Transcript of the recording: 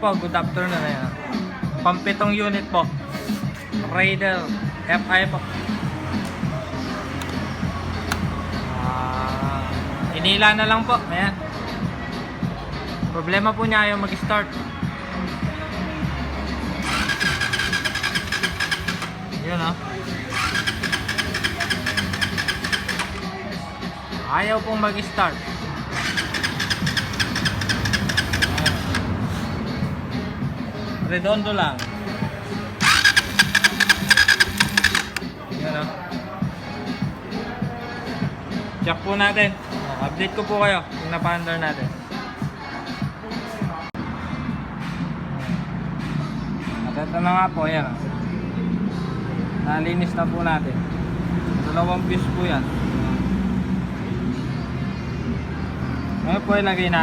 po, good afternoon. Ayan. Pampitong unit po. Raider FI po. Inila na lang po. Ayan. Problema po niya ayaw mag-start. Yun o. Ayaw pong mag-start. Redondo lang. Yan o. Check po natin. Update ko po kayo kung napa-under natin. At ito na nga po. Yan o. Nalinis na po natin. 2 fuse po yan. Ngayon po ilagay natin.